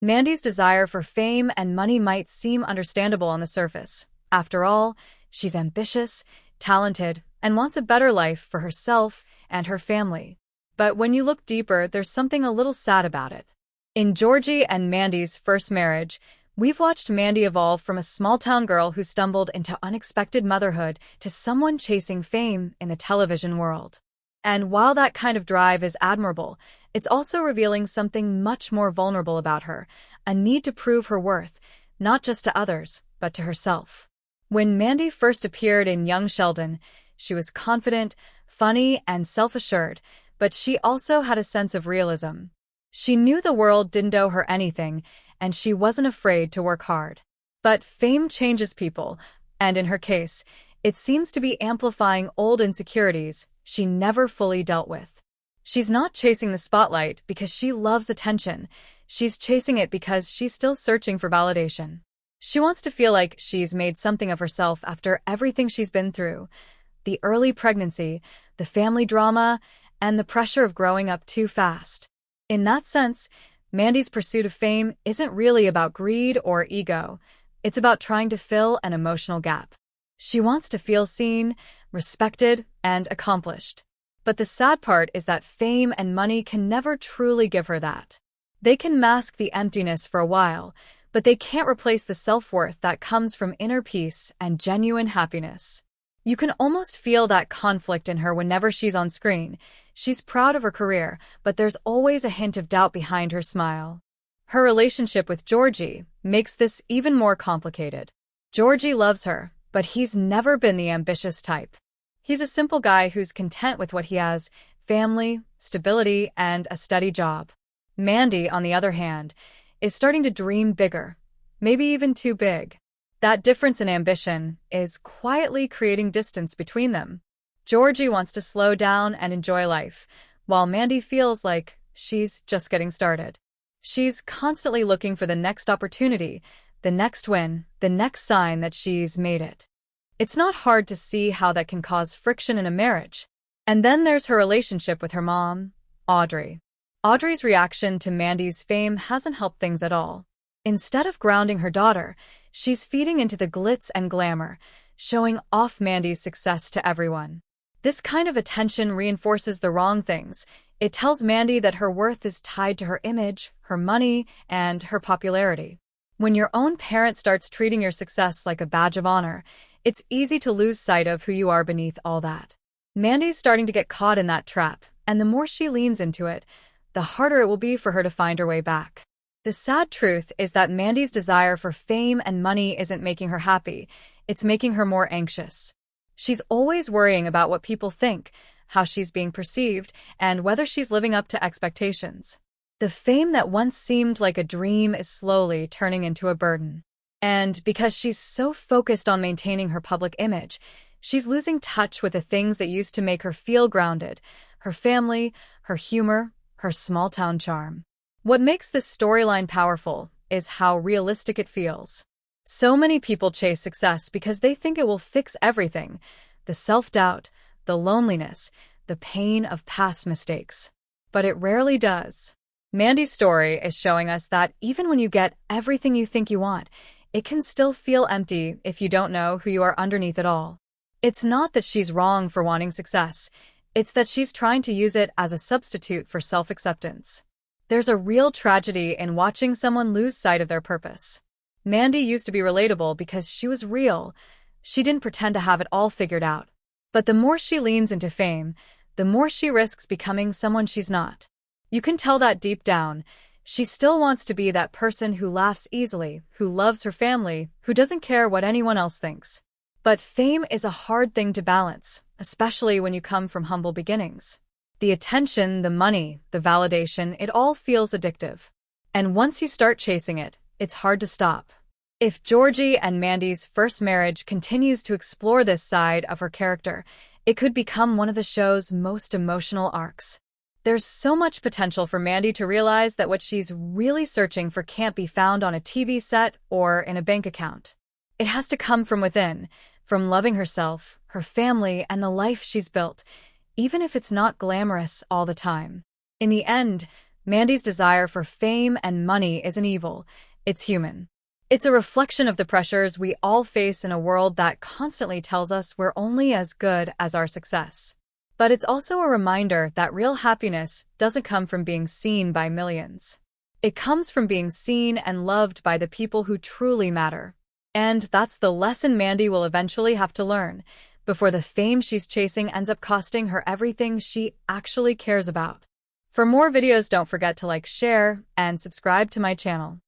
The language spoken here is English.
Mandy's desire for fame and money might seem understandable on the surface. After all, she's ambitious, talented, and wants a better life for herself and her family. But when you look deeper, there's something a little sad about it. In Georgie and Mandy's first marriage, we've watched Mandy evolve from a small-town girl who stumbled into unexpected motherhood to someone chasing fame in the television world. And while that kind of drive is admirable, it's also revealing something much more vulnerable about her, a need to prove her worth, not just to others, but to herself. When Mandy first appeared in Young Sheldon, she was confident, funny, and self-assured, but she also had a sense of realism. She knew the world didn't owe her anything, and she wasn't afraid to work hard. But fame changes people, and in her case, it seems to be amplifying old insecurities she never fully dealt with. She's not chasing the spotlight because she loves attention. She's chasing it because she's still searching for validation. She wants to feel like she's made something of herself after everything she's been through. The early pregnancy, the family drama, and the pressure of growing up too fast. In that sense, Mandy's pursuit of fame isn't really about greed or ego. It's about trying to fill an emotional gap. She wants to feel seen, respected, and accomplished. But the sad part is that fame and money can never truly give her that. They can mask the emptiness for a while, but they can't replace the self-worth that comes from inner peace and genuine happiness. You can almost feel that conflict in her whenever she's on screen. She's proud of her career, but there's always a hint of doubt behind her smile. Her relationship with Georgie makes this even more complicated. Georgie loves her, but he's never been the ambitious type. He's a simple guy who's content with what he has: family, stability, and a steady job. Mandy, on the other hand, is starting to dream bigger, maybe even too big. That difference in ambition is quietly creating distance between them. Georgie wants to slow down and enjoy life, while Mandy feels like she's just getting started. She's constantly looking for the next opportunity, the next win, the next sign that she's made it. It's not hard to see how that can cause friction in a marriage. And then there's her relationship with her mom, Audrey. Audrey's reaction to Mandy's fame hasn't helped things at all. Instead of grounding her daughter, she's feeding into the glitz and glamour, showing off Mandy's success to everyone. This kind of attention reinforces the wrong things. It tells Mandy that her worth is tied to her image, her money, and her popularity. When your own parent starts treating your success like a badge of honor, it's easy to lose sight of who you are beneath all that. Mandy's starting to get caught in that trap, and the more she leans into it, the harder it will be for her to find her way back. The sad truth is that Mandy's desire for fame and money isn't making her happy. It's making her more anxious. She's always worrying about what people think, how she's being perceived, and whether she's living up to expectations. The fame that once seemed like a dream is slowly turning into a burden. And because she's so focused on maintaining her public image, she's losing touch with the things that used to make her feel grounded: her family, her humor, her small-town charm. What makes this storyline powerful is how realistic it feels. So many people chase success because they think it will fix everything: the self-doubt, the loneliness, the pain of past mistakes. But it rarely does. Mandy's story is showing us that even when you get everything you think you want, it can still feel empty if you don't know who you are underneath it all. It's not that she's wrong for wanting success. It's that she's trying to use it as a substitute for self-acceptance. There's a real tragedy in watching someone lose sight of their purpose. Mandy used to be relatable because she was real. She didn't pretend to have it all figured out. But the more she leans into fame, the more she risks becoming someone she's not. You can tell that deep down. She still wants to be that person who laughs easily, who loves her family, who doesn't care what anyone else thinks. But fame is a hard thing to balance, especially when you come from humble beginnings. The attention, the money, the validation, it all feels addictive. And once you start chasing it, it's hard to stop. If Georgie and Mandy's first marriage continues to explore this side of her character, it could become one of the show's most emotional arcs. There's so much potential for Mandy to realize that what she's really searching for can't be found on a TV set or in a bank account. It has to come from within, from loving herself, her family, and the life she's built, even if it's not glamorous all the time. In the end, Mandy's desire for fame and money isn't evil, it's human. It's a reflection of the pressures we all face in a world that constantly tells us we're only as good as our success. But it's also a reminder that real happiness doesn't come from being seen by millions. It comes from being seen and loved by the people who truly matter. And that's the lesson Mandy will eventually have to learn, before the fame she's chasing ends up costing her everything she actually cares about. For more videos, don't forget to like, share, and subscribe to my channel.